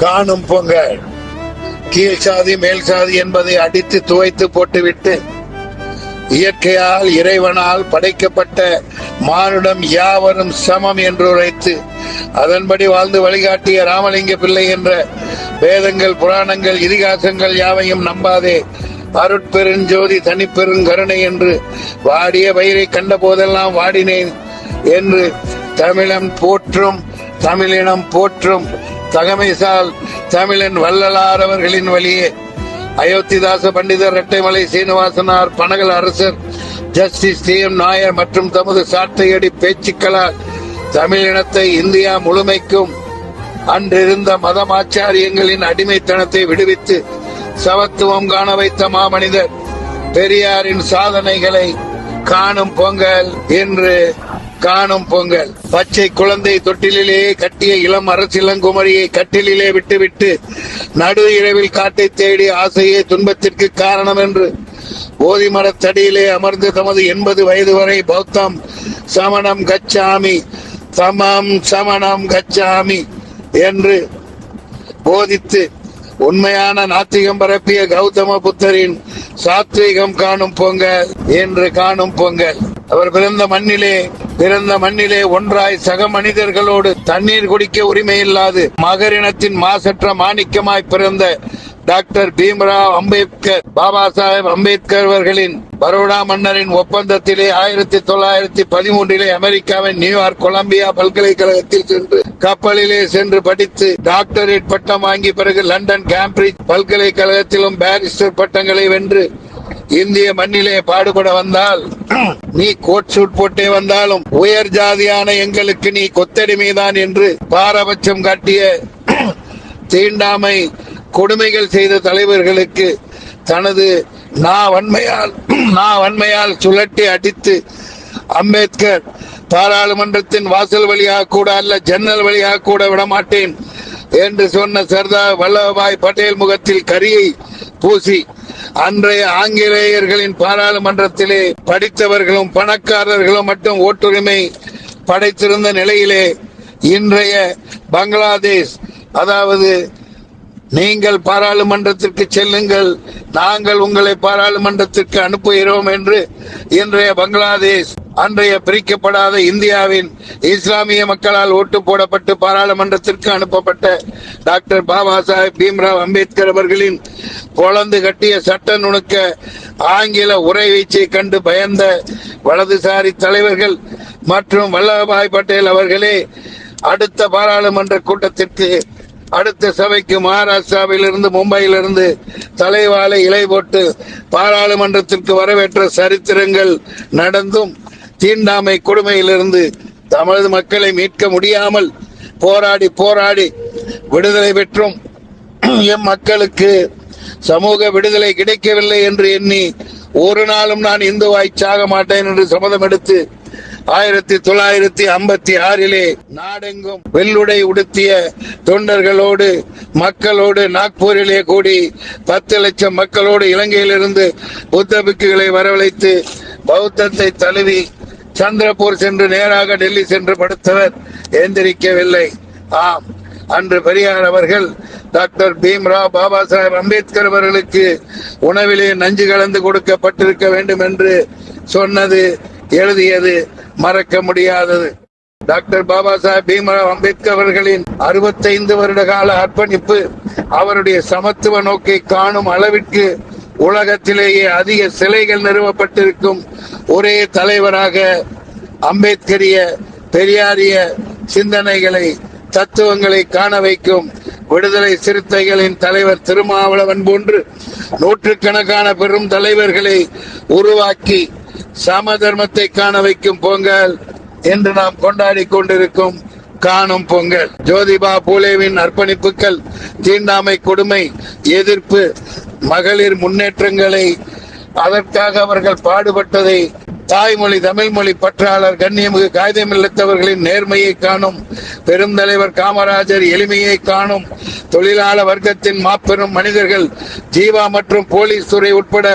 காணும் பொங்கல். கீழ் சாதி மேல் சாதி என்பதை அடித்து துவைத்து போட்டுவிட்டு இயற்கையால் இறைவனால் படைக்கப்பட்ட மானுடம் யாவரும் சமம் என்று உரைத்து அதன்படி வாழ்ந்து வழிகாட்டிய ராமலிங்க பிள்ளை என்ற வேதங்கள், புராணங்கள், இதிகாசங்கள் யாவையும் நம்பாதே. அருட்பெருஞ்சோதி தனிப்பெருங்கருணை என்று வாடிய வயிறை கண்ட போதெல்லாம் வாடினேன் என்று தமிழன் போற்றும், தமிழினம் போற்றும் தகமைசால் தமிழன் வள்ளலார் அவர்களின் வழியே அயோத்திதாச பண்டிதர், இரட்டைமலை சீனிவாசனார், பனகல் அரசர், ஜஸ்டிஸ் டி.எம். நாயர் மற்றும் தமது சாட்டையடி பேச்சுக்களால் தமிழினத்தை இந்தியா முழுமைக்கும் அன்றிருந்த மதமாச்சாரியங்களின் அடிமைத்தனத்தை விடுவித்து சமத்துவம் காண வைத்த மாமனிதர் பெரியாரின் சாதனைகளை காணும் பொங்கல் என்று காணும் பொங்கல். பச்சை குழந்தை தொட்டிலே கட்டிய இளம் அரசிலங்குமரியை கட்டிலே விட்டுவிட்டு நடு இரவில் காட்டை தேடி ஆசையே துன்பத்திற்கு காரணம் என்று போதி மரத்தடியிலே அமர்ந்து தமது 80 வயது வரை பௌத்தம் சமணம் கச்சாமி சமணம் கச்சாமி என்று போதித்து உண்மையான நாத்திகம் பரப்பிய கௌதம புத்தரின் சாத்வீகம் காணும் பொங்கல் என்று காணும் பொங்கல். அவர் பிறந்த மண்ணிலே ஒன்றாய் சக மனிதர்களோடு தண்ணீர் குடிக்க உரிமை இல்லாது மகரினத்தின் மாசற்ற மாணிக்கமாய் பிறந்த டாக்டர் பீம்ராவ் அம்பேத்கர், பாபா சாஹேப் அம்பேத்கர் அவர்களின் பரோடா மன்னரின் ஒப்பந்தத்திலே 1913 அமெரிக்காவின் நியூயார்க் கொலம்பியா பல்கலைக்கழகத்தில் சென்று கப்பலிலே சென்று படித்து டாக்டரேட் பட்டம் வாங்கி பிறகு லண்டன் கேம்பிரிட்ஜ் பல்கலைக்கழகத்திலும் பாரிஸ்டர் பட்டங்களை வென்று இந்திய மண்ணிலே பாடுபட வந்தால், நீ கோட் சூட் போட்டே வந்தாலும் உயர் ஜாதியான எங்களுக்கு நீ கொத்தடிமைதான் என்று பாரபட்சம் காட்டிய தீண்டாமை கொடுமைகள் செய்த தலைவர்களுக்கு தனது வன்மையால் சுழட்டி அடித்து அம்பேத்கர் பாராளுமன்றத்தின் வாசல் வழியாக கூட அல்ல, ஜன்னல் வழியாக கூட விடமாட்டேன் என்று சொன்ன சர்தார் வல்லபாய் பட்டேல் முகத்தில் கரியை பூசி அன்றைய ஆங்கிலேயர்களின் பாராளுமன்றத்திலே படித்தவர்களும் பணக்காரர்களும் மட்டும் ஓட்டுரிமை படைத்திருந்த நிலையிலே இன்றைய பங்களாதேஷ், அதாவது நீங்கள் பாராளுமன்றத்திற்கு செல்லுங்கள், நாங்கள் உங்களை பாராளுமன்றத்திற்கு அனுப்புகிறோம் என்று இன்றைய பங்களாதேஷ் அன்றைய பிரிக்கப்படாத இந்தியாவின் இஸ்லாமிய மக்களால் ஓட்டு போடப்பட்டு பாராளுமன்றத்திற்கு அனுப்பப்பட்ட டாக்டர் பாபா சாஹேப் பீம்ராவ் அம்பேத்கர் அவர்களின் பொளந்து கட்டிய சட்ட நுணுக்க ஆங்கில உரை வீச்சை கண்டு பயந்த வலதுசாரி தலைவர்கள் மற்றும் வல்லபாய் பட்டேல் அவர்களே அடுத்த பாராளுமன்ற கூட்டத்திற்கு, அடுத்த சபைக்கு மகாராஷ்டிராவிலிருந்து மும்பையிலிருந்து தலைவாழை இலை போட்டு பாராளுமன்றத்திற்கு வரவேற்ற சரித்திரங்கள் நடந்தும் தீண்டாமை கொடுமையிலிருந்து தமிழக மக்களை மீட்க முடியாமல் போராடி விடுதலை பெற்றும் எம் மக்களுக்கு சமூக விடுதலை கிடைக்கவில்லை என்று எண்ணி ஒரு நாளும் நான் இந்துவாய் சாக மாட்டேன் என்று சபதம் எடுத்து 1956 நாடெங்கும் வெள்ளுடை உடுத்திய தொண்டர்களோடு மக்களோடு நாக்பூரிலே கூடி 10 லட்சம் மக்களோடு இலங்கையிலிருந்து புத்த பிக்குகளை வரவழைத்து பௌத்தத்தை தழுவி சந்திரபூர் சென்று நேராக டெல்லி சென்று படுத்தவர் எந்திரிக்கவில்லை. ஆம், அன்று பெரியார் அவர்கள் டாக்டர் பீம்ராவ் பாபா சாஹேப் அம்பேத்கர் அவர்களுக்கு உணவிலே நஞ்சு கலந்து கொடுக்கப்பட்டிருக்க வேண்டும் என்று சொன்னது, எழுதியது மறக்க முடியாதது. டாக்டர் பாபா சாஹேப் பீம்ராவ் அம்பேத்கர் அவர்களின் 65 வருட கால அர்ப்பணிப்பு அவருடைய சமத்துவ நோக்கை காணும் அளவிற்கு உலகத்திலேயே அதிக சிலைகள் நிறுவப்பட்டிருக்கும் ஒரே தலைவராக அம்பேத்கரிய பெரியாரிய சிந்தனைகளை, தத்துவங்களை காண வைக்கும் விடுதலை சிறுத்தைகளின் தலைவர் திருமாவளவன் போன்று நூற்றுக்கணக்கான பெரும் தலைவர்களை உருவாக்கி சம தர்மத்தை காண வைக்கும் பொங்கல் என்று நாம் கொண்டாடி கொண்டிருக்கும் காணும் பொங்கல். ஜோதிபா பூலேவின் அர்ப்பணிப்புகள், தீண்டாமை கொடுமை எதிர்ப்பு, மகளிர் முன்னேற்றங்களை, அதற்காக அவர்கள் பாடுபட்டதை தாய்மொழி தமிழ்மொழி பற்றாளர் கண்ணியமிகு காகிதமில்லத்தவர்களின் நேர்மையை காணும் பெருந்தலைவர் காமராஜர் எளிமையை காணும் தொழிலாளர் வர்க்கத்தின் மாபெரும் மனிதர்கள் ஜீவா மற்றும் போலீஸ் துறை உட்பட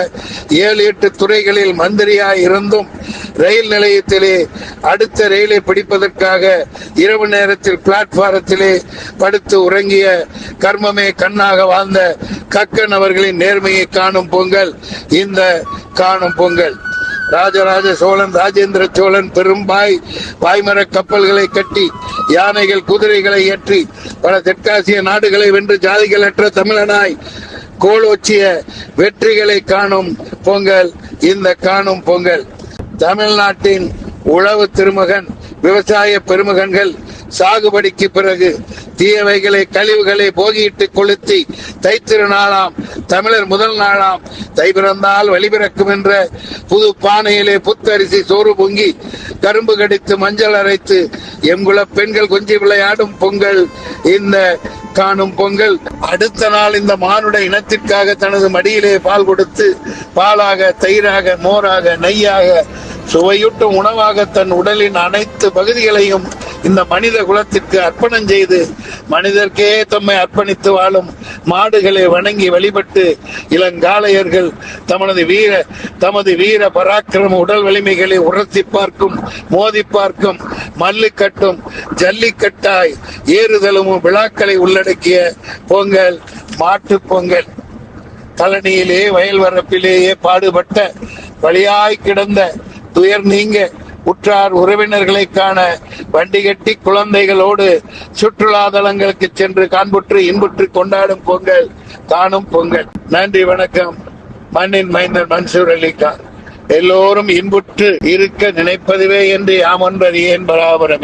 7-8 துறைகளில் மந்திரியாய் இருந்தும் ரயில் நிலையத்திலே அடுத்த ரயிலை பிடிப்பதற்காக இரவு நேரத்தில் பிளாட்பாரத்திலே படுத்து உறங்கிய கர்மமே கண்ணாக வாழ்ந்த கக்கன் அவர்களின் நேர்மையை காணும் பொங்கல் இந்த காணும் பொங்கல். ராஜராஜ சோழன் ராஜேந்திர சோழன் பெரும்பாய் பாய்மர கப்பல்களை கட்டி யானைகள் குதிரைகளை ஏற்றி பல தெற்காசிய நாடுகளை வென்று ஜாதிகளற்ற தமிழனாய் கோலோச்சிய வெற்றிகளை காணும் பொங்கல் இந்த காணும் பொங்கல். தமிழ்நாட்டின் உழவு திருமகன் விவசாய பெருமகன்கள் சாகுபடிக்கு பிறகு தீயவைகளை கழிவுகளை போகியிட்டு கொளுத்தி தைத்திருநாளாம் தமிழர் முதல் நாளாம் தை பிறந்தால் வழிபிறக்கும் என்ற புது பானையிலே புத்தரிசி சோறு பொங்கி கரும்பு கடித்து மஞ்சள் அரைத்து எங்குல பெண்கள் கொஞ்சி விளையாடும் பொங்கல் இந்த காணும் பொங்கல். அடுத்த நாள் இந்த மானுட இனத்திற்காக தனது மடியிலே பால் கொடுத்து பாலாக தயிராக மோராக நெய்யாக சுவையூட்டும் உணவாக தன் உடலின் அனைத்து பகுதிகளையும் இந்த மனித குலத்திற்கு அர்ப்பணம் செய்து மனிதர்க்கே தம்மை அர்ப்பணித்து வாழும் மாடுகளை வணங்கி வழிபட்டு இளங்காளையர்கள் தமது வீர பராக்கிரம உடல் வலிமைகளை உரசி பார்க்கும் மோதி பார்க்கும் மல்லுக்கட்டும் ஜல்லிக்கட்டாய் ஏறுதலும் விழாக்களை உள்ளடக்கிய பொங்கல் மாட்டு பொங்கல். கழனியிலே வயல் வரப்பிலேயே பாடுபட்ட வழியாய் கிடந்த துயர் நீங்க உற்றார் உறவினர்களை காண வண்டி கட்டி குழந்தைகளோடு சுற்றுலா தலங்களுக்கு சென்று காண்புற்று இன்புற்று கொண்டாடும் பொங்கல் காணும் பொங்கல். நன்றி வணக்கம். மண்ணின் மைந்தன் மன்சூர் அலிகான். எல்லோரும் இன்புற்று இருக்க நினைப்பதுவே என்று யாமொன்றறியேன் பராபரமே.